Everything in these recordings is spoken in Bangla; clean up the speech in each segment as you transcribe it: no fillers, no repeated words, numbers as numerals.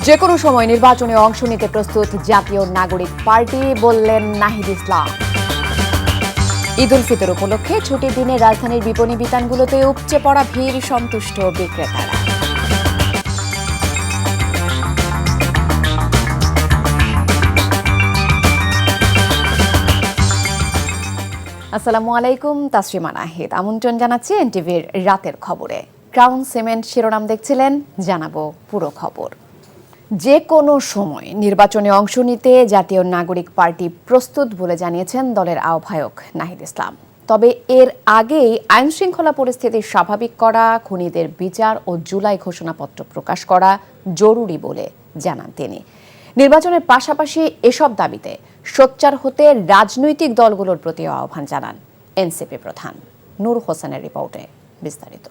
যে কোনো সময় নির্বাচনে অংশ নিতে প্রস্তুত জাতীয় নাগরিক পার্টি, বললেন নাহিদ ইসলাম। ঈদ উল ফিতর উপলক্ষে ছুটির দিনে রাজধানীর বিপণী বিতানগুলোতে উপচে পড়া ভিড়, সন্তুষ্ট বিক্রেতারা। আসসালামু আলাইকুম, তাসরিমা নাহিদ আমন্ত্রণ জানাচ্ছি এনটিভির রাতের খবরে। ক্রাউন সিমেন্ট শিরোনাম দেখছিলেন, জানাবো পুরো খবর। যে কোনো সময় নির্বাচনে অংশ নিতে জাতীয় নাগরিক পার্টি প্রস্তুত বলে জানিয়েছেন দলের আহ্বায়ক নাহিদ ইসলাম। তবে এর আগেই আইন শৃঙ্খলা পরিস্থিতি স্বাভাবিক করা, খুনিদের বিচার ও জুলাই ঘোষণাপত্র প্রকাশ করা জরুরি বলে জানান তিনি। নির্বাচনের পাশাপাশি এসব দাবিতে সোচ্চার হতে রাজনৈতিক দলগুলোর প্রতি আহ্বান জানান এনসিপি প্রধান। নূর হোসেনের রিপোর্টে বিস্তারিত।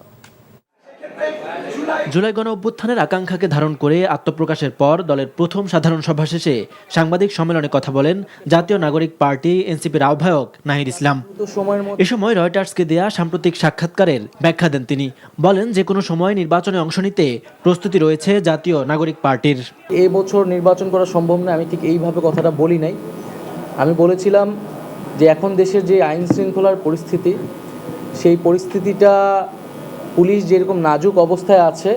জুলাই গণ অভ্যুত্থানের আকাঙ্ক্ষাকে ধারণ করে আত্মপ্রকাশের পর দলের প্রথম সাধারণ সভা শেষে সাংবাদিক সম্মেলনে কথা বলেন জাতীয় নাগরিক পার্টি এনসিপির আহ্বায়ক নাহিদ ইসলাম। এ সময় রয়টার্সকে দেয়া সাম্প্রতিক সাক্ষাৎকারের ব্যাখ্যা দেন তিনি। বলেন, যে কোনো সময় নির্বাচনে অংশ নিতে প্রস্তুতি রয়েছে জাতীয় নাগরিক পার্টির। এই বছর নির্বাচন করা সম্ভব না, আমি ঠিক এইভাবে কথাটা বলি নাই। আমি বলেছিলাম যে এখন দেশের যে আইন শৃঙ্খলার পরিস্থিতি, সেই পরিস্থিতিটা পুলিশ যেরকম নাজুক অবস্থায় আছে,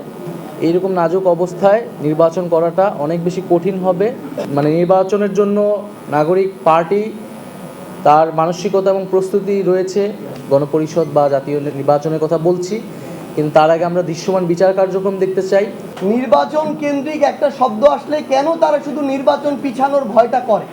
এইরকম নাজুক অবস্থায় নির্বাচন করাটা অনেক বেশি কঠিন হবে। মানে নির্বাচনের জন্য নাগরিক পার্টি তার মানসিকতা এবং প্রস্তুতি রয়েছে। গণপরিষদ বা জাতীয় নির্বাচনের কথা বলছি, কিন্তু তার আগে আমরা দৃশ্যমান বিচার কার্যক্রম দেখতে চাই। নির্বাচন কেন্দ্রিক একটা শব্দ আসলে কেন তারা শুধু নির্বাচন পিছানোর ভয়টা করে?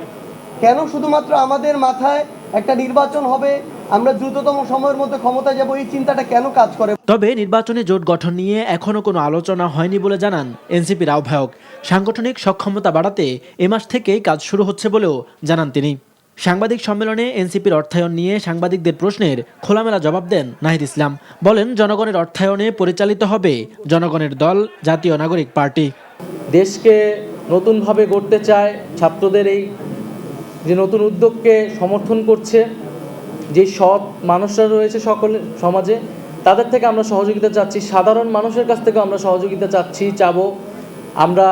কেন শুধুমাত্র আমাদের মাথায় একটা নির্বাচন হবে, আমরা দ্রুততম সময়ের মধ্যে ক্ষমতায় যাব, এই চিন্তাটা কেন কাজ করে? তবে নির্বাচনে জোট গঠন নিয়ে এখনো কোনো আলোচনা হয়নি বলে জানান এনসিপির আহ্বায়ক। সাংগঠনিক সক্ষমতা বাড়াতে এ মাস থেকেই কাজ শুরু হচ্ছে বলেও জানান তিনি। সাংবাদিক সম্মেলনে এনসিপির অর্থায়ন নিয়ে সাংবাদিকদের প্রশ্নের খোলামেলা জবাব দেন নাহিদ ইসলাম। বলেন, জনগণের অর্থায়নে পরিচালিত হবে জনগণের দল জাতীয় নাগরিক পার্টি। দেশকে নতুনভাবে গড়তে চায়, ছাত্রদের এই যে নতুন উদ্যোগকে সমর্থন করছে, যে সৎ মানুষরা রয়েছে সকল সমাজে, তাদের থেকে আমরা সহযোগিতা চাচ্ছি। সাধারণ মানুষের কাছ থেকেও আমরা সহযোগিতা চাবো। আমরা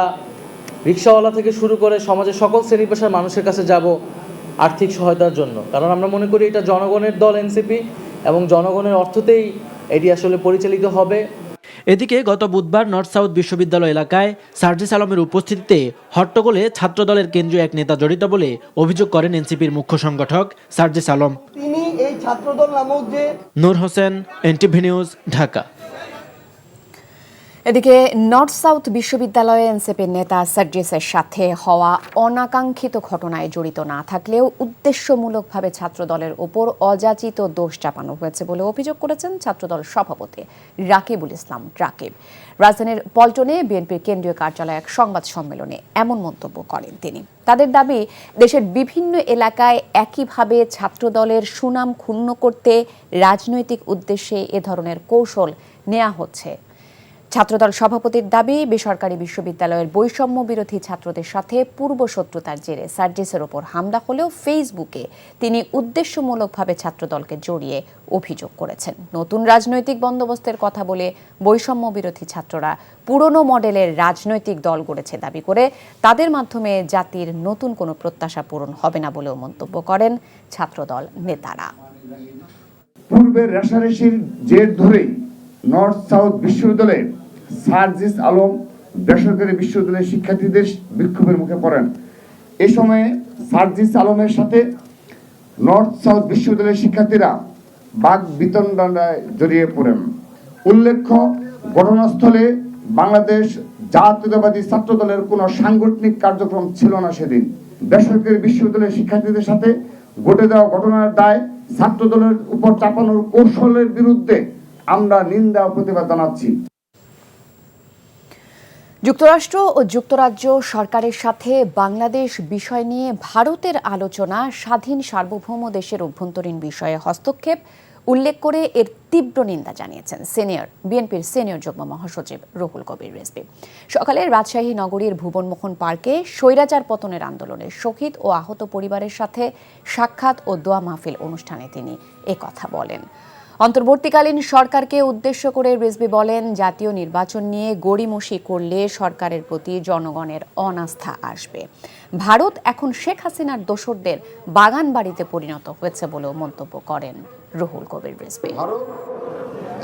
রিকশাওয়ালা থেকে শুরু করে সমাজের সকল শ্রেণী পেশার মানুষের কাছে যাব আর্থিক সহায়তার জন্য, কারণ আমরা মনে করি এটা জনগণের দল এনসিপি, এবং জনগণের অর্থতেই এটি আসলে পরিচালিত হবে। এদিকে গত বুধবার নর্থ সাউথ বিশ্ববিদ্যালয় এলাকায় সার্জিস আলমের উপস্থিতিতে হট্টগোলে ছাত্রদলের কেন্দ্রীয় এক নেতা জড়িত বলে অভিযোগ করেন এনসিপির মুখ্য সংগঠক সার্জিস আলম। তিনি এই ছাত্রদল নামক যে নূর হোসেন, এনটিভি নিউজ, ঢাকা। এদিকে নর্থ সাউথ বিশ্ববিদ্যালয়ে এনসিপির নেতা সার্জিসের সাথে হওয়া অনাকাঙ্ক্ষিত ঘটনায় জড়িত না থাকলেও উদ্দেশ্যমূলকভাবে ছাত্রদলের ওপর অযাচিত দোষ চাপানো হয়েছে বলে অভিযোগ করেছেন ছাত্রদল সভাপতি রাকিবুল ইসলাম রাকিব। রাজধানীর পল্টনে বিএনপির কেন্দ্রীয় কার্যালয়ে এক সংবাদ সম্মেলনে এমন মন্তব্য করেন তিনি। তাদের দাবি, দেশের বিভিন্ন এলাকায় একইভাবে ছাত্রদলের সুনাম ক্ষুণ্ণ করতে রাজনৈতিক উদ্দেশ্যে এ ধরনের কৌশল নেওয়া হচ্ছে। ছাত্রদল সভাপতির দাবি, বেসরকারি বিশ্ববিদ্যালয়ের বৈষম্য বিরোধী ছাত্রদের সাথে পূর্ব শত্রুতার জেরে সার্জিসের ওপর হামলা হলেও ফেসবুকে তিনি উদ্দেশ্যমূলকভাবে ছাত্রদলকে জড়িয়ে অভিযোগ করেছেন। নতুন রাজনৈতিক বন্দোবস্তের কথা বলে বৈষম্য বিরোধী ছাত্ররা পুরনো মডেলের রাজনৈতিক দল গড়েছে দাবি করে তাদের মাধ্যমে জাতির নতুন কোনো প্রত্যাশা পূরণ হবে না বলেও মন্তব্য করেন ছাত্রদল নেতারা। পূর্বের রেশারেশির জের ধরেই নর্থ সাউথ বিশ্ববিদ্যালয়ে সার্জিস আলম বেসরকারি বিশ্ববিদ্যালয়ের শিক্ষার্থীদের বিক্ষোভের মুখে পড়েন। এ সময়ে সার্জিস আলমের সাথে নর্থ সাউথ বিশ্ববিদ্যালয়ের শিক্ষার্থীরা বাক বিতণ্ডায় জড়িয়ে পড়েন। উল্লেখ্য, ঘটনাস্থলে বাংলাদেশ জাতীয়তাবাদী ছাত্রদলের কোনো সাংগঠনিক কার্যক্রম ছিল না সেদিন। বেসরকারি বিশ্ববিদ্যালয়ের শিক্ষার্থীদের সাথে ঘটে যাওয়া ঘটনার দায় ছাত্রদলের উপর চাপানোর কৌশলের বিরুদ্ধে আমরা নিন্দা ও প্রতিবাদ জানাচ্ছি। যুক্তরাষ্ট্র ও যুক্তরাজ্য সরকারের সাথে বাংলাদেশ বিষয় নিয়ে ভারতের আলোচনা স্বাধীন সার্বভৌম দেশের অভ্যন্তরীণ বিষয়ে হস্তক্ষেপ উল্লেখ করে এর তীব্র নিন্দা জানিয়েছেন বিএনপির সিনিয়র যুগ্ম মহাসচিব রুহুল কবির রিজভী। সকালে রাজশাহী নগরীর ভুবনমোহন পার্কে স্বৈরাচার পতনের আন্দোলনের শহীদ ও আহত পরিবারের সাথে সাক্ষাৎ ও দোয়া মাহফিল অনুষ্ঠানে তিনি কথা বলেন। অন্তর্বর্তীকালীন সরকারকে উদ্দেশ্য করে রিজভী বলেন, জাতীয় নির্বাচন নিয়ে গড়িমসি করলে সরকারের প্রতি জনগণের অনাস্থা আসবে। ভারত এখন শেখ হাসিনার দোসরদের বাগান বাড়িতে পরিণত হয়েছে বলেও মন্তব্য করেন রুহুল কবির রিজভী। ভারত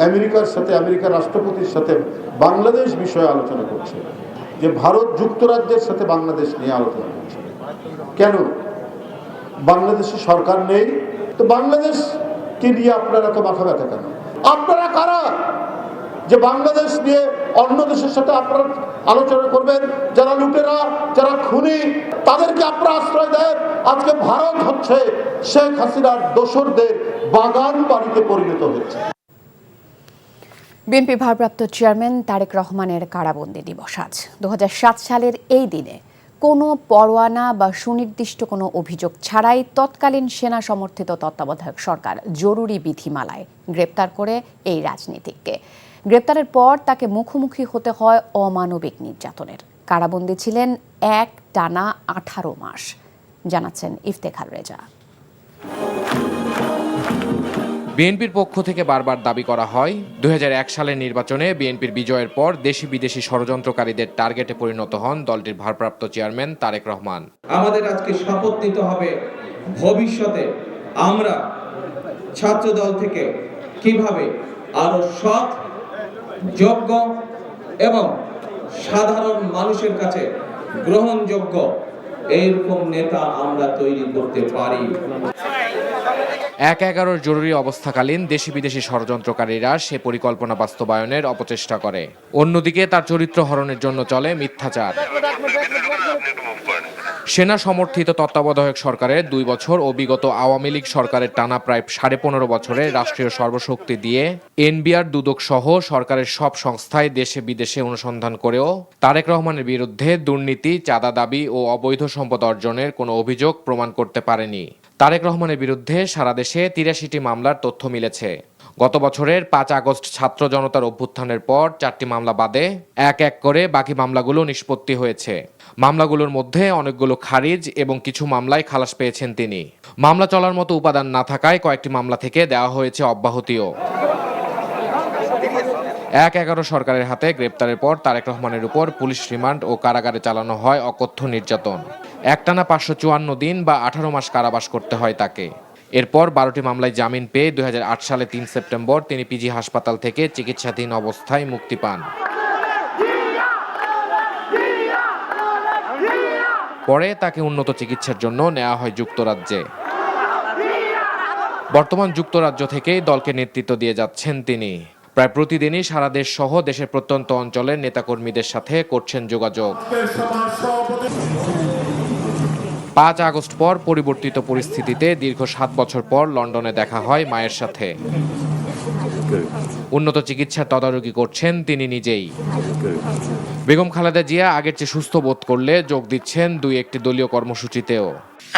আমেরিকার সাথে, আমেরিকার রাষ্ট্রপতির সাথে বাংলাদেশ বিষয়ে আলোচনা করছে, যে ভারত যুক্তরাজ্যের সাথে বাংলাদেশ নিয়ে আলোচনা করছে। কেন? বাংলাদেশে সরকার নেই, তো বাংলাদেশকে নিয়ে আপনারা তো মাথা ব্যথা কেন? আপনারা কারা যে বাংলাদেশ নিয়ে অন্য দেশের সাথে আপনারা আলোচনা করবেন? যারা লুটেরা, যারা খুনি, তাদেরকে আপনারা আশ্রয় দেন। আজকে ভারত হচ্ছে শেখ হাসিনার দোসরদের বাগান বাড়িতে পরিণত হয়েছে। বিএনপি ভারপ্রাপ্ত চেয়ারম্যান তারেক রহমানের কারাবন্দী দিবস আজ। 2007 সালের এই দিনে কোনো পরোয়ানা বা সুনির্দিষ্ট কোনো অভিযোগ ছাড়াই তৎকালীন সেনা সমর্থিত তত্ত্বাবধায়ক সরকার জরুরি বিধিমালায় গ্রেপ্তার করে এই রাজনীতিককে। গ্রেপ্তারের পর তাকে মুখোমুখি হতে হয় অমানবিক নির্যাতনের। কারাবন্দী ছিলেন টানা 18 মাস, জানাচ্ছেন ইফতেখার রেজা। বিএনপির পক্ষ থেকে বারবার দাবি করা হয় 2001 সালের নির্বাচনে বিএনপির বিজয়ের পর দেশি বিদেশি ষড়যন্ত্রকারীদের টার্গেটে পরিণত হন দলটির ভারপ্রাপ্ত চেয়ারম্যান তারেক রহমান। আমাদের আজকে শপথ নিতে হবে ভবিষ্যতে আমরা ছাত্র দল থেকে কিভাবে আরো সৎ, যোগ্য এবং সাধারণ মানুষের কাছে গ্রহণযোগ্য এইরকম নেতা আমরা তৈরি করতে পারি। 1/11 জরুরি অবস্থাকালীন দেশি বিদেশি ষড়যন্ত্রকারীরা সে পরিকল্পনা বাস্তবায়নের অপচেষ্টা করে। অন্যদিকে তার চরিত্র হরণের জন্য চলে মিথ্যাচার। সেনা সমর্থিত তত্ত্বাবধায়ক সরকারের 2 বছর ও বিগত আওয়ামী লীগ সরকারের টানা প্রায় 15.5 বছরে রাষ্ট্রীয় সর্বশক্তি দিয়ে এনবিআর দুদক সহ সরকারের সব সংস্থায় দেশে বিদেশে অনুসন্ধান করেও তারেক রহমানের বিরুদ্ধে দুর্নীতি, চাঁদা দাবি ও অবৈধ সম্পদ অর্জনের কোনো অভিযোগ প্রমাণ করতে পারেনি। তারেক রহমানের বিরুদ্ধে সারা দেশে 83টি মামলার তথ্য মিলেছে। গত বছরের 5 আগস্ট ছাত্র জনতার অভ্যুত্থানের পর 4টি মামলা বাদে এক এক করে বাকি মামলাগুলো নিষ্পত্তি হয়েছে। মামলাগুলোর মধ্যে অনেকগুলো খারিজ এবং কিছু মামলায় খালাস পেয়েছেন তিনি। মামলা চলার মতো উপাদান না থাকায় কয়েকটি মামলা থেকে দেওয়া হয়েছে অব্যাহতিও। 1/11 সরকারের হাতে গ্রেপ্তারের পর তারেক রহমানের উপর পুলিশ রিমান্ড ও কারাগারে চালানো হয় অকথ্য নির্যাতন। একটানা 554 দিন বা 18 মাস কারাবাস করতে হয় তাকে। এরপর 12টি মামলায় জামিন পেয়ে 2008 সালে 3 সেপ্টেম্বর তিনি পিজি হাসপাতাল থেকে চিকিৎসাধীন অবস্থায় মুক্তি পান। পরে তাকে উন্নত চিকিৎসার জন্য নেওয়া হয় যুক্তরাজ্যে। বর্তমান যুক্তরাজ্য থেকেই দলকে নেতৃত্ব দিয়ে যাচ্ছেন তিনি। প্রায় প্রতিদিনই সারা দেশ সহ দেশের প্রত্যন্ত অঞ্চলের নেতাকর্মীদের সাথে করছেন যোগাযোগ। 5 আগস্ট পর পরিবর্তিত পরিস্থিতিতে দীর্ঘ 7 বছর পর লন্ডনে দেখা হয় মায়ের সাথে। উন্নত চিকিৎসার তদারকি করছেন তিনি নিজেই। বেগম খালেদা জিয়া আগের চেয়ে সুস্থ বোধ করলে যোগ দিচ্ছেন 2-1টি দলীয় কর্মসূচিতেও।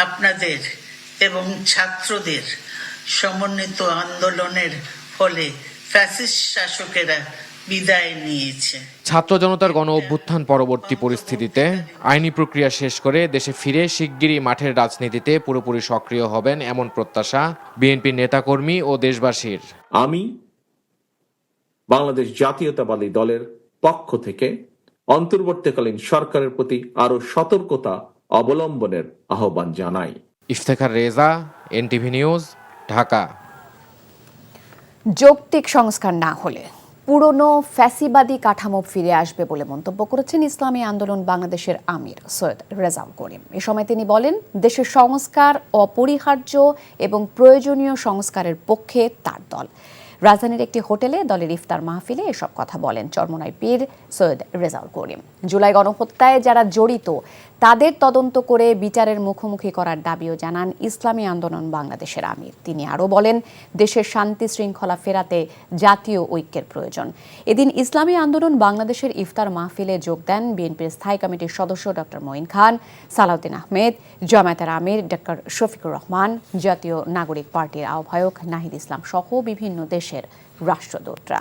আপনাদের এবং ছাত্রদের সমন্বিত আন্দোলনের ফলে ফ্যাসিস্ট শাসকেরা বিদায় নিয়েছে। ছাত্র জনতার গণ অভ্যুত্থান পরবর্তী পরিস্থিতিতে আইনি প্রক্রিয়া শেষ করে দেশে ফিরে শিগগিরই মাঠের রাজনীতিতে পুরোপুরি সক্রিয় হবেন এমন প্রত্যাশা বিএনপির নেতাকর্মী ও দেশবাসীর। আমি বাংলাদেশ জাতীয়তাবাদী দলের পক্ষ থেকে অন্তর্বর্তীকালীন সরকারের প্রতি আরো সতর্কতা অবলম্বনের আহ্বান জানাই। Iftekhar Reza, NTV news, Dhaka. যৌক্তিক সংস্কার না হলে পুরনো ফ্যাসিবাদী কাঠামো ফিরে আসবে বলে মন্তব্য করেছেন ইসলামী আন্দোলন বাংলাদেশের আমির সৈয়দ রেজাউল করিম। এ সময় তিনি বলেন, দেশের সংস্কার অপরিহার্য এবং প্রয়োজনীয় সংস্কারের পক্ষে তার দল। রাজধানীর একটি হোটেলে দলের ইফতার মাহফিলে এসব কথা বলেন চরমোনাই পীর সৈয়দ রেজাউল করিম। জুলাই গণহত্যায় যারা জড়িত তাদের তদন্ত করে বিচারের মুখোমুখি করার দাবিও জানান ইসলামী আন্দোলন বাংলাদেশের আমির। তিনি আরও বলেন, দেশের শান্তি শৃঙ্খলা ফেরাতে জাতীয় ঐক্যের প্রয়োজন। এদিন ইসলামী আন্দোলন বাংলাদেশের ইফতার মাহফিলে যোগ দেন বিএনপির স্থায়ী কমিটির সদস্য ডক্টর মঈন খান, সালাউদ্দিন আহমেদ, জামায়াতের আমির ডক্টর শফিকুর রহমান, জাতীয় নাগরিক পার্টির আহ্বায়ক নাহিদ ইসলাম সহ বিভিন্ন দেশের রাষ্ট্রদূতরা।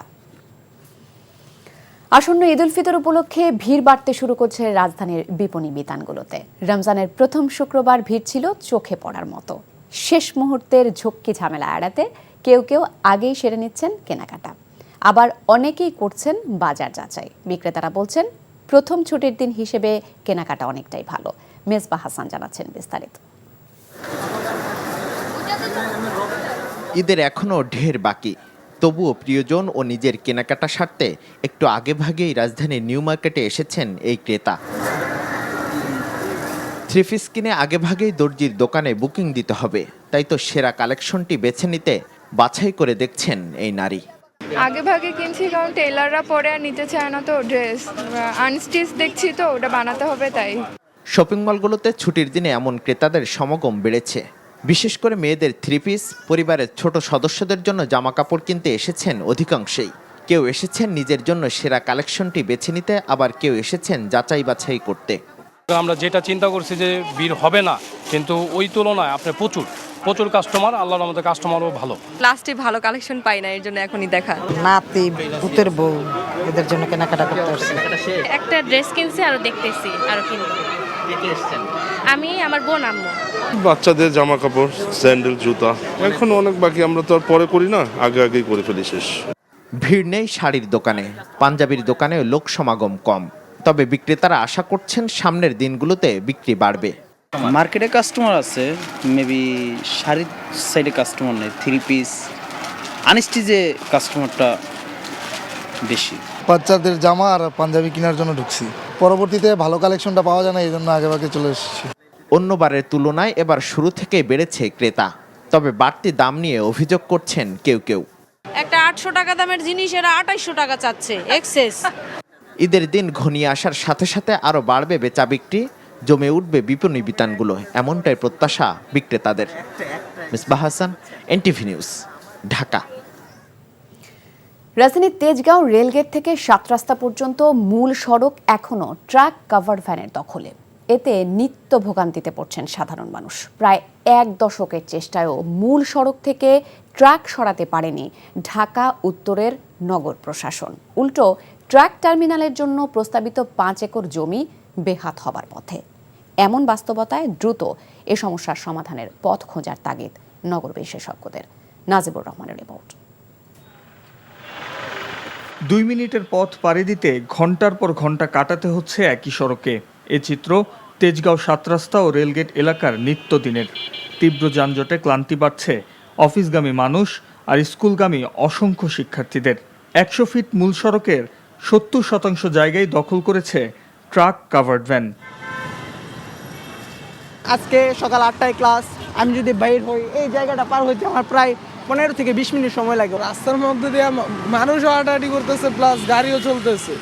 আসন্ন ঈদ উল ফিতর উপলক্ষে ভিড় বাড়তে শুরু করছে রাজধানীর বিপণী বিতানগুলোতে। রমজানের প্রথম শুক্রবার ভিড় ছিল চোখে পড়ার মতো। শেষ মুহূর্তের ঝক্কি ঝামেলা এড়াতে কেউ কেউ আগেই সেরে নিচ্ছেন কেনাকাটা, আবার অনেকেই করছেন বাজার যাচাই। বিক্রেতারা বলছেন প্রথম ছুটির দিন হিসেবে কেনাকাটা অনেকটাই ভালো। মেজবা হাসান জানাচ্ছেন বিস্তারিত। ঈদের এখনও ঢের বাকি, তবুও প্রিয়জন ও নিজের কেনাকাটা সারতে একটু আগেভাগেই রাজধানীর নিউ মার্কেটে এসেছেন এই ক্রেতা। থ্রি পিস কিনে আগেভাগেই দর্জির দোকানে বুকিং দিতে হবে, তাই তো সেরা কালেকশনটি বেছে নিতে বাছাই করে দেখছেন এই নারী। আগে ভাগে কিনছি কারণ টেলাররা পরে আর নিতে চায় না, তো ড্রেস আনস্টিচ দেখছি তো ওটা বানাতে হবে তাই। শপিং মলগুলোতে ছুটির দিনে এমন ক্রেতাদের সমাগম বেড়েছে। বিশেষ করে মেয়েদের থ্রি পিস, পরিবারের ছোট সদস্যদের জন্য জামা কাপড় কিনতে এসেছেন অধিকাংশই। কেউ এসেছেন নিজের জন্য সেরা কালেকশনটি বেছে নিতে, আবার কেউ এসেছেন যাচাই বাছাই করতে। আমরা যেটা চিন্তা করছি যে ভিড় হবে না, কিন্তু ওই তুলনায় আপনার প্রচুর কাস্টমার, আল্লাহর আমাদের কাস্টমারও ভালো। লাস্টে ভালো কালেকশন পাই না, এর জন্য এখনই দেখা। নাতি পুতের বউ এদের জন্য কেনাকাটা করতে আসছি। একটা ড্রেস কিনছি আর দেখতেছি আর কিনবো। আমি আমার বোন আম্মু। বাচ্চাদের জামা কাপড়, স্যান্ডেল, জুতা এখন অনেক বাকি, আমরা তো আর পরে করি না, আগেই করে ফেলি শেষ। ভিড় নেই শাড়ির দোকানে, পাঞ্জাবির দোকানে লোক সমাগম কম। তবে বিক্রেতারা আশা করছেন সামনের দিনগুলোতে বিক্রি বাড়বে। মার্কেটে কাস্টমার আছে, মেবি শাড়ির সাইডে কাস্টমার নেই, থ্রি পিস আনস্টিচে কাস্টমারটা বেশি। বাচ্চাদের জামা আর পাঞ্জাবি কেনার জন্য ঢুকছি, পরবর্তীতে ভালো কালেকশনটা পাওয়া যায় না, এই জন্য আগে চলে এসেছি। অন্যবারের তুলনায় এবার শুরু থেকেই বেড়েছে ক্রেতা, তবে বাড়তি দাম নিয়ে অভিযোগ করছেন কেউ। একটা 800 টাকা দামের জিনিস এরা 2800 টাকা চাচ্ছে, এক্সেস। ঈদের দিন ঘনিয়ে আসার সাথে সাথে আরও বাড়বে বেচা বিক্রি, জমে উঠবে বিপণী বিতানগুলো, এমনটাই প্রত্যাশা বিক্রেতাদের। Misbah Hasan, NTV news, Dhaka. রাজধানীর তেজগাঁও রেলগেট থেকে 7 রাস্তা পর্যন্ত মূল সড়ক এখনও ট্রাক কাভার্ড ভ্যানের দখলে। এতে নিত্য ভোগান্তিতে পড়ছেন সাধারণ মানুষ। প্রায় 1 দশকের চেষ্টায়ও মূল সড়ক থেকে ট্রাক সরাতে পারেনি ঢাকা উত্তরের নগর প্রশাসন। উল্টো ট্রাক টার্মিনালের জন্য প্রস্তাবিত 5 একর জমি বেহাত হবার পথে। এমন বাস্তবতায় দ্রুত এ সমস্যার সমাধানের পথ খোঁজার তাগিদ নগর বিশেষজ্ঞদের। নাজিবুর রহমানের রিপোর্ট। 2 মিনিটের পথ পাড়ি দিতে ঘন্টার পর ঘন্টা কাটাতে হচ্ছে একই সড়কে। এ চিত্র তেজগাঁও 7 রাস্তা ও রেলগেট এলাকার নিত্যদিনের। তীব্র যানজটে ক্লান্তি বাড়ছে অফিসগামী মানুষ আর স্কুলগামী অসংখ্য শিক্ষার্থীদের। 100 ফিট মূল সড়কের 70% জায়গায় দখল করেছে ট্রাক কাভার্ড ভ্যান। আজকে সকাল 8টায় ক্লাস, আমি যদি বাইর হই এই জায়গাটা পার হইতে আমার প্রায় 15 থেকে 20 মিনিট সময় লাগে। রাস্তার মধ্যে দিয়ে মানুষও হাঁটাহাঁটি করতেছে, প্লাস গাড়িও চলতেছে।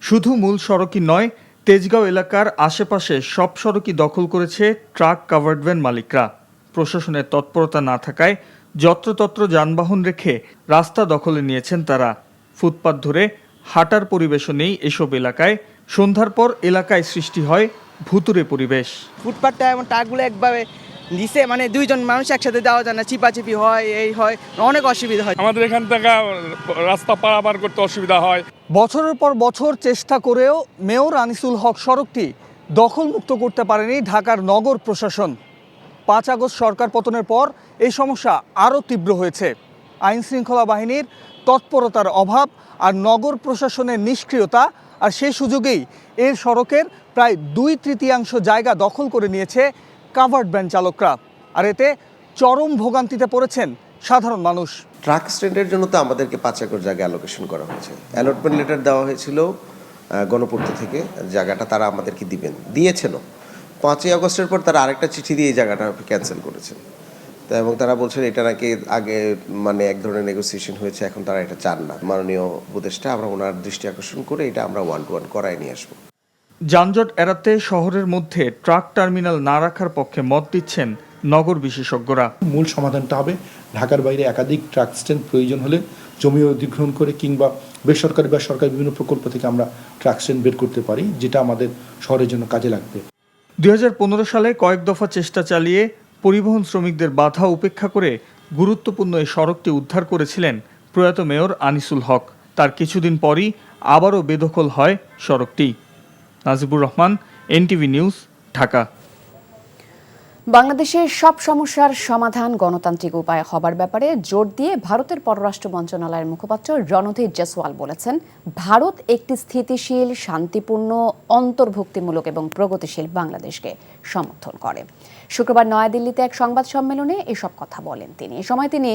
শুধু মূল সড়কই নয়, তেজগাঁও এলাকার আশেপাশে সব সড়কই দখল করেছে ট্রাক কাভার্ড ভ্যান মালিকরা। প্রশাসনের তৎপরতা না থাকায় যত্রতত্র যানবাহন রেখে রাস্তা দখলে নিয়েছেন তারা। ফুটপাত ধরে হাঁটার পরিবেশও নেই এসব এলাকায়। সন্ধ্যার পর এলাকায় সৃষ্টি হয় ভুতুরে পরিবেশ। ফুটপাতটা এবং ট্রাকগুলো একভাবে নিচে, মানে 2 জন মানুষ একসাথে যাওয়া যায় না, চিপাচিপি হয়, এই হয়, অনেক অসুবিধা হয়। আমাদের এখান থেকে রাস্তা পারাপার করতে অসুবিধা হয়। বছরের পর বছর চেষ্টা করেও মেয়র আনিসুল হক সড়কটি দখলমুক্ত করতে পারেনি ঢাকার নগর প্রশাসন। 5 আগস্ট সরকার পতনের পর এই সমস্যা আরও তীব্র হয়েছে। আইনশৃঙ্খলা বাহিনীর তৎপরতার অভাব আর নগর প্রশাসনের নিষ্ক্রিয়তা, আর সেই সুযোগেই এর সড়কের প্রায় 2/3 জায়গা দখল করে নিয়েছে কাভার্ড ভ্যান চালকরা। আর এতে চরম ভোগান্তিতে পড়েছেন সাধারণ মানুষ। ট্রাক স্ট্যান্ডের জন্য তো আমাদেরকে 5 একর জায়গা অ্যালোকেশন করা হয়েছে। অ্যালটমেন্ট লেটার দেওয়া হয়েছিল গণপূর্ত থেকে, জায়গাটা তারা আমাদেরকে দিয়েছিল। 5ই আগস্টের পর তারা আরেকটা চিঠি দিয়ে এই জায়গাটা ক্যান্সেল করেছে। তো এবং তারা বলছেন এটা নাকি আগে মানে এক ধরনের নেগোসিয়েশন হয়েছে, এখন তারা এটা চান না। মাননীয় উপদেষ্টা, আমরা ওনার দৃষ্টি আকর্ষণ করে এটা আমরা 1-to-1 করায় নিয়ে আসবো। যানজট এড়াতে শহরের মধ্যে ট্রাক টার্মিনাল না রাখার পক্ষে মত দিচ্ছেন নগর বিশেষজ্ঞরা। মূল সমাধানটা হবে ঢাকার বাইরে একাধিক ট্রাক স্ট্যান্ড প্রয়োজন হলে জমি অধিগ্রহণ করে কিংবা বেসরকারি বা সরকারি বিভিন্ন প্রকল্প থেকে আমরা ট্রাক স্ট্যান্ড বের করতে পারি, যেটা আমাদের শহরের জন্য কাজে লাগবে। 2015 সালে কয়েক দফা চেষ্টা চালিয়ে পরিবহন শ্রমিকদের বাধা উপেক্ষা করে গুরুত্বপূর্ণ এই সড়কটি উদ্ধার করেছিলেন প্রয়াত মেয়র আনিসুল হক। তার কিছুদিন পরই আবারও বেদখল হয় সড়কটি। Najibur Rahman, NTV news, Dhaka. বাংলাদেশের সব সমস্যার সমাধান গণতান্ত্রিক উপায়ে হবার ব্যাপারে জোর দিয়ে ভারতের পররাষ্ট্র মন্ত্রণালয়ের মুখপাত্র রণধীর জয়সওয়াল বলেছেন, ভারত একটি স্থিতিশীল, শান্তিপূর্ণ, অন্তর্ভুক্তিমূলক এবং প্রগতিশীল বাংলাদেশকে সমর্থন করে। শুক্রবার নয়াদিল্লিতে এক সংবাদ সম্মেলনে এসব কথা বলেন তিনি। এ সময় তিনি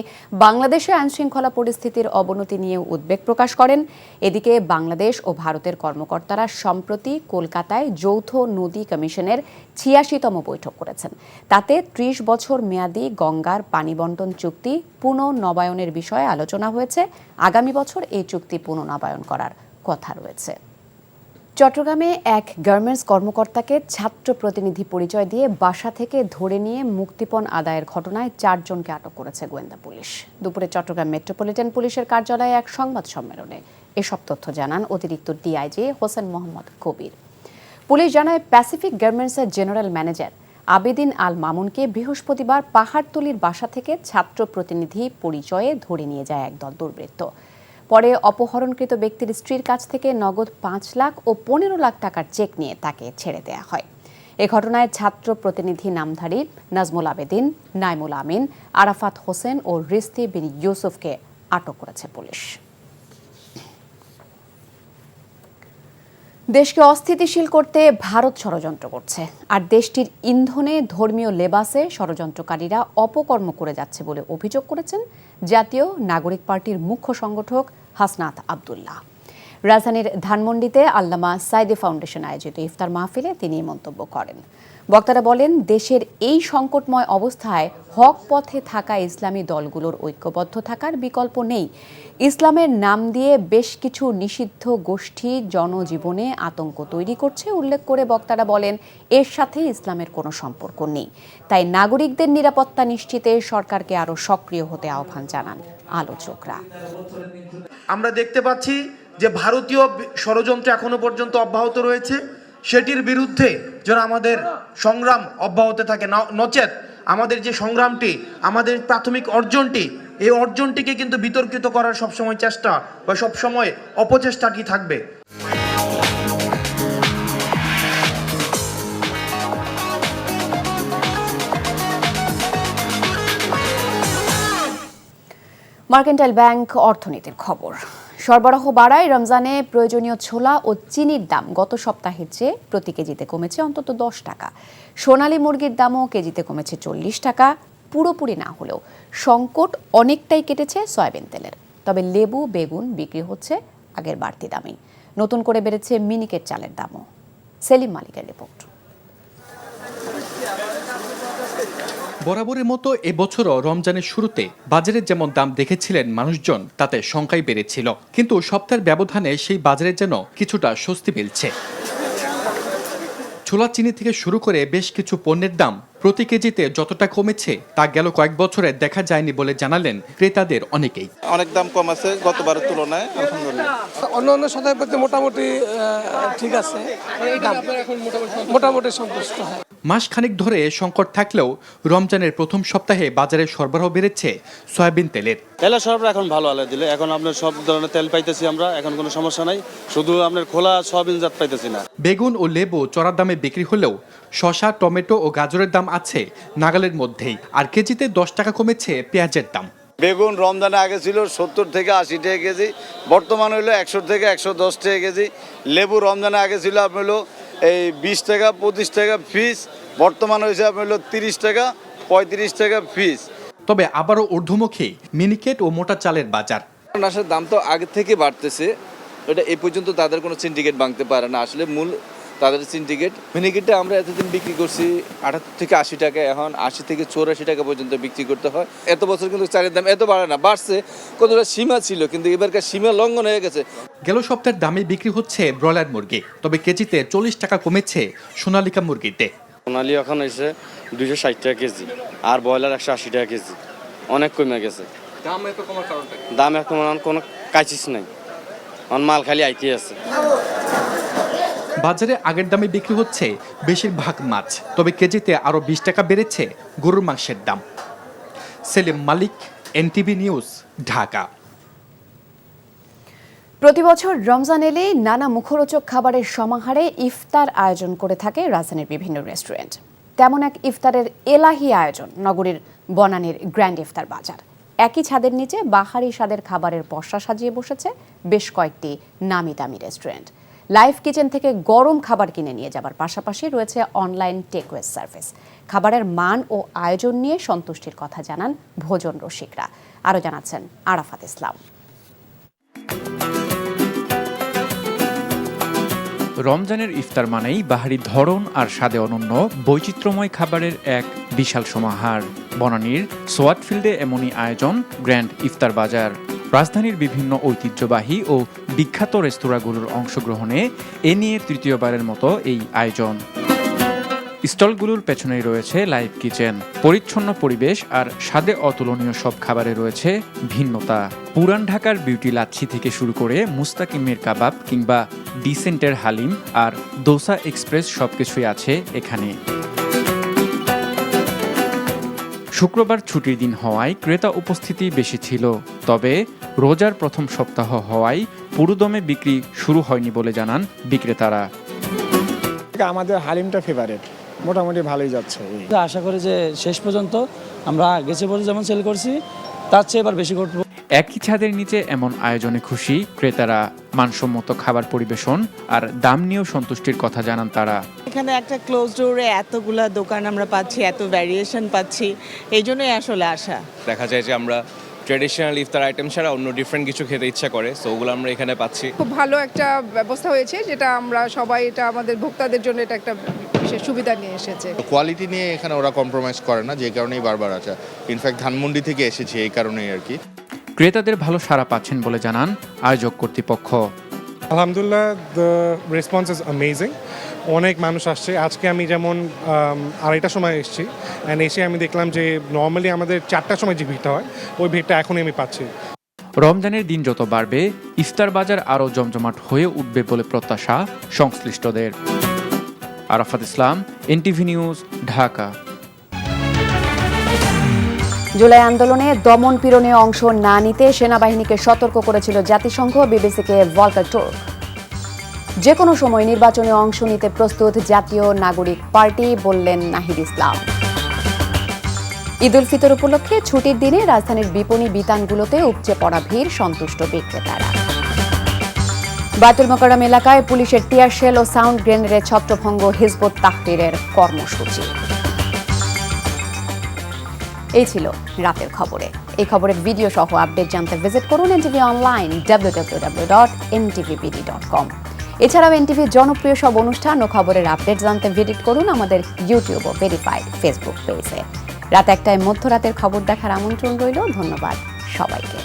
বাংলাদেশে আইনশৃঙ্খলা পরিস্থিতির অবনতি নিয়ে উদ্বেগ প্রকাশ করেন। এদিকে বাংলাদেশ ও ভারতের কর্মকর্তারা সম্প্রতি কলকাতায় যৌথ নদী কমিশনের ৮৬তম বৈঠক করেছেন। তাতে ৩০ বছর মেয়াদী গঙ্গার পানি বণ্টন চুক্তি পুনর্নবায়নের বিষয়ে আলোচনা হয়েছে। আগামী বছর এই চুক্তি পুনর্নবায়ন করার কথা রয়েছে। চট্টগ্রামে এক গার্মেন্টস কর্মকর্তাকে ছাত্র প্রতিনিধি পরিচয় দিয়ে বাসা থেকে ধরে নিয়ে মুক্তিপণ আদায়ের ঘটনায় ৪ জনকে আটক করেছে গোয়েন্দা পুলিশ। দুপুরে চট্টগ্রাম মেট্রোপলিটন পুলিশের কার্যালয়ে এক সংবাদ সম্মেলনে এসব তথ্য জানান অতিরিক্ত ডিআইজি হোসেন মোহাম্মদ কবির। পুলিশ জানায়, প্যাসিফিক গার্মেন্টসের জেনারেল ম্যানেজার আবেদিন আল মামুনকে বৃহস্পতিবার পাহাড়তলির বাসা থেকে ছাত্র প্রতিনিধি পরিচয়ে ধরে নিয়ে যায় একদল দুর্বৃত্ত। পরে অপহরণকৃত ব্যক্তির স্ত্রীর কাছ থেকে নগদ ৫ লাখ ও ১৫ লাখ টাকার চেক নিয়ে তাকে ছেড়ে দেওয়া হয়। এ ঘটনায় ছাত্র প্রতিনিধি নামধারী নাজমুল আবেদিন, নাইমুল আমিন, আরাফাত হোসেন ও রিস্তি বিন ইউসুফকে আটক করেছে পুলিশ। দেশকে অস্থিতিশীল করতে ভারত ষড়যন্ত্র করছে, আর দেশটির ইন্ধনে, ধর্মীয় লেবাসে ষড়যন্ত্রকারীরা অপকর্ম করে যাচ্ছে বলে অভিযোগ করেছেন জাতীয় নাগরিক পার্টির মুখ্য সংগঠক হাসনাত আব্দুল্লাহ। রাজধানীর ধানমন্ডিতে আল্লামা সাইদি ফাউন্ডেশন আয়োজিত ইফতার মাহফিলে তিনি এই মন্তব্য করেন। বক্তারা বলেন, দেশের এই সংকটময় অবস্থায় হক পথে থাকা ইসলামী দলগুলোর ঐক্যবদ্ধ থাকার বিকল্প নেই। ইসলামের নাম দিয়ে বেশ কিছু নিষিদ্ধ গোষ্ঠী জনজীবনে আতঙ্ক তৈরি করছে উল্লেখ করে বক্তারা বলেন, এর সাথে ইসলামের কোনো সম্পর্ক নেই। তাই নাগরিকদের নিরাপত্তা নিশ্চিতে সরকারকে আরও সক্রিয় হতে আহ্বান জানান আলোচকরা। আমরা দেখতে পাচ্ছি যে ভারতীয় ষড়যন্ত্র এখনো পর্যন্ত অব্যাহত রয়েছে, সেটির বিরুদ্ধে যেন আমাদের সংগ্রাম অব্যাহত থাকে, নচেত আমাদের যে সংগ্রামটি, আমাদের প্রাথমিক অর্জনটি, এই অর্জনটিকে কিন্তু বিতর্কিত করার সবসময় চেষ্টা বা সবসময় অপচেষ্টাটি থাকবে। মার্কেন্টাইল ব্যাংক অর্থনীতির খবর। সরবরাহ বাড়ায় রমজানে প্রয়োজনীয় ছোলা ও চিনির দাম গত সপ্তাহের চেয়ে প্রতি কেজিতে কমেছে অন্তত 10 টাকা। সোনালী মুরগির দামও কেজিতে কমেছে 40 টাকা। পুরোপুরি না হলেও সংকট অনেকটাই কেটেছে সয়াবিন তেলের। তবে লেবু, বেগুন বিক্রি হচ্ছে আগের বাড়তি দামেই। নতুন করে বেড়েছে মিনিকেট চালের দামও। সেলিম মালিকের রিপোর্ট। বরাবরের মতো এবছরও রমজানের শুরুতে বাজারের যেমন দাম দেখেছিলেন মানুষজন, তাতে সংখ্যাই বেড়েছিল। কিন্তু সপ্তাহের ব্যবধানে সেই বাজারে যেন কিছুটা স্বস্তি মিলছে। ছোলা, চিনি থেকে শুরু করে বেশ কিছু পণ্যের দাম প্রতি কেজিতে যতটা কমেছে তা গেল কয়েক বছরে দেখা যায়নি বলে জানালেন ক্রেতাদের অনেকেই। অনেক দাম কম আছে গতবারের তুলনায়, আলহামদুলিল্লাহ। অন্য সদায় প্রতি মোটামুটি ঠিক আছে, মোটামুটি সন্তুষ্ট হয়। মাস খানিক ধরে সংকট থাকলেও রমজানের প্রথম সপ্তাহে বাজারে সরবরাহ বেড়েছে সয়াবিন তেলের। তেলের সরবরাহ এখন ভালো আলো দিলে, এখন আপনার সব ধরনের তেল পাইতেছি আমরা, এখন কোনো সমস্যা নাই। শুধু আপনার খোলা সয়াবিন জাত পাইতেছি না। বেগুন ও লেবু চড়া দামে বিক্রি হলেও শসা, টমেটো ও গাজরের দাম আছে নাগালের মধ্যেই। আর কেজিতে 10 টাকা কমেছে পেঁয়াজের দাম। বেগুন রমজানে আগে ছিল 70 থেকে 80 টাকা কেজি, বর্তমান হইলো 100 থেকে 110 টাকা কেজি। লেবু রমজানে আগে ছিল আপনার হলো এই 20 টাকা 25 টাকা পিস, বর্তমান হয়েছে আপনার হলো 30 টাকা 35 টাকা পিস। তবে আবারও ঊর্ধ্বমুখী মিনিকেট ও মোটা চালের বাজার। নাশের দাম তো আগে থেকে বাড়তেছে, এটা এই পর্যন্ত তাদের কোনো সিন্ডিকেট ভাঙতে পারে না। আসলে মূল তাদের সিন্ডিকেট। মিনিকেটটা আমরা এতদিন বিক্রি করছি 78 থেকে 80 টাকা, এখন 80 থেকে 84 টাকা পর্যন্ত বিক্রি করতে হয়। এত বছর কিন্তু চালের দাম এত বাড়ে না, বাড়ছে কতটা সীমা ছিল, কিন্তু এবারকার সীমা লঙ্ঘন হয়ে গেছে। গেল সপ্তাহের দামে বিক্রি হচ্ছে ব্রয়লার মুরগি, তবে কেজিতে 40 টাকা কমেছে সোনালিকা মুরগিতে। সোনালি এখন হয়েছে 260 টাকা কেজি, আর ব্রয়লার 180 টাকা কেজি, অনেক কমে গেছে। দাম এখন কোনো কাইচিস নাই, মাল খালি আইতে আছে। বাজারে আগের দামে বিক্রি হচ্ছে বেশিরভাগ মাছ, তবে কেজিতে আরও 20 টাকা বেড়েছে গরুর মাংসের দাম। সেলিম মালিক, এনটিভি নিউজ, ঢাকা। প্রতি বছর রমজান এলেই নানা মুখরোচক খাবারের সমাহারে ইফতার আয়োজন করে থাকে রাজধানীর বিভিন্ন রেস্টুরেন্ট। তেমন এক ইফতারের এলাহি আয়োজন নগরীর বনানীর গ্র্যান্ড ইফতার বাজার। একই ছাদের নিচে বাহারি স্বাদের খাবারের পসরা সাজিয়ে বসেছে বেশ কয়েকটি নামি দামি রেস্টুরেন্ট। লাইভ কিচেন থেকে গরম খাবার কিনে নিয়ে যাবার পাশাপাশি রয়েছে অনলাইন টেকওয়ে সার্ভিস। খাবারের মান ও আয়োজন নিয়ে সন্তুষ্টির কথা জানান ভোজন রসিকরা। আরও জানাচ্ছেন আরাফাত ইসলাম। রমজানের ইফতার মানেই বাহারি ধরন আর স্বাদে অনন্য বৈচিত্র্যময় খাবারের এক বিশাল সমাহার। বনানীর সোয়াট ফিল্ডে এমনই আয়োজন গ্র্যান্ড ইফতার বাজার। রাজধানীর বিভিন্ন ঐতিহ্যবাহী ও বিখ্যাত রেস্তোরাঁগুলোর অংশগ্রহণে এ নিয়ে তৃতীয়বারের মতো এই আয়োজন। স্টলগুলোর পেছনেই রয়েছে লাইভ কিচেন। পরিচ্ছন্ন পরিবেশ আর স্বাদে অতুলনীয় সব খাবারে রয়েছে ভিন্নতা। পুরান ঢাকার বিউটি লাচ্ছি থেকে শুরু করে মুস্তাকিমের কাবাব কিংবা ডিসেন্টের হালিম আর দোসা এক্সপ্রেস সবকিছুই আছে এখানে। শুক্রবার ছুটির দিন হওয়ায় ক্রেতা উপস্থিতি বেশি ছিল, তবে রোজার প্রথম সপ্তাহ হওয়ায় পুরোদমে বিক্রি শুরু হয়নি বলে জানান বিক্রেতারা। আমাদের হালিমটা ফেভারিট, মোটামুটি ভালোই যাচ্ছে। আশা করি যে শেষ পর্যন্ত আমরা গেছে বলে যেমন সেল করছি তার চেয়ে এবার বেশি করব। একই ছাদের নিচে এমন আয়োজনে খুশি ক্রেতারা। মানসম্মত খাবার পরিবেশন আর দাম নিয়েও সন্তুষ্টির কথা জানান তারা। এখানে একটা ক্লোজ ডোরে এতগুলা দোকান আমরা পাচ্ছি, এত ভ্যারিয়েশন পাচ্ছি, এই জন্যই আসলে আসা। দেখা যায় যে আমরা ট্র্যাডিশনাল ইফতার আইটেম ছাড়া অন্য ডিফারেন্ট কিছু খেতে ইচ্ছা করে, সো ওগুলো আমরা এখানে পাচ্ছি। খুব ভালো একটা ব্যবস্থা হয়েছে, যেটা আমরা সবাই, এটা আমাদের ভোক্তাদের জন্য এটা একটা বিশেষ সুবিধা নিয়ে এসেছে। কোয়ালিটি নিয়ে এখানে ওরা কম্প্রোমাইজ করে না, যে কারণেই বারবার আছে। ইনফ্যাক্ট ধানমন্ডি থেকে এসেছি এই কারণেই আর কি। ক্রেতাদের ভালো সাড়া পাচ্ছেন বলে জানান আয়োজক কর্তৃপক্ষ। আলহামদুলিল্লাহ, দ্য রেসপন্স ইজ অ্যামেজিং। অনেক মানুষ আসছে। আজকে আমি যেমন 2:30টার সময় এসেছি, অ্যান্ড এসে আমি দেখলাম যে নর্মালি আমাদের 4টার সময় যে ভিড়টা হয় ওই ভিড়টা এখনই আমি পাচ্ছি। রমজানের দিন যত বাড়বে ইফতার বাজার আরও জমজমাট হয়ে উঠবে বলে প্রত্যাশা সংশ্লিষ্টদের। আরাফাত ইসলাম, এনটিভি নিউজ, ঢাকা। জুলাই আন্দোলনে দমন পীড়নে অংশ না নিতে সেনাবাহিনীকে সতর্ক করেছিল জাতিসংঘ। বিবিসিকে ভলকার টুর্ক। যে কোনো সময় নির্বাচনে অংশ নিতে প্রস্তুত জাতীয় নাগরিক পার্টি, বললেন নাহিদ ইসলাম। ঈদ উল ফিতর উপলক্ষে ছুটির দিনে রাজধানীর বিপণী বিতানগুলোতে উপচে পড়া ভিড়, সন্তুষ্ট বিক্রেতারা। বায়তুল মোকাররম এলাকায় পুলিশের টিয়ার শেল ও সাউন্ড গ্রেনেডের ছত্রভঙ্গ হিজবুত তাহরিরের কর্মসূচি। এই ছিল রাতের খবরে। এই খবরের ভিডিও সহ আপডেট জানতে ভিজিট করুন এনটিভি অনলাইন www.ntvbd.com। এছাড়াও এনটিভির জনপ্রিয় সব অনুষ্ঠান ও খবরের আপডেট জানতে ভিজিট করুন আমাদের ইউটিউব ও ভেরিফাইড ফেসবুক পেজে। রাত 1টায় মধ্যরাতের খবর দেখার আমন্ত্রণ রইল। ধন্যবাদ সবাইকে।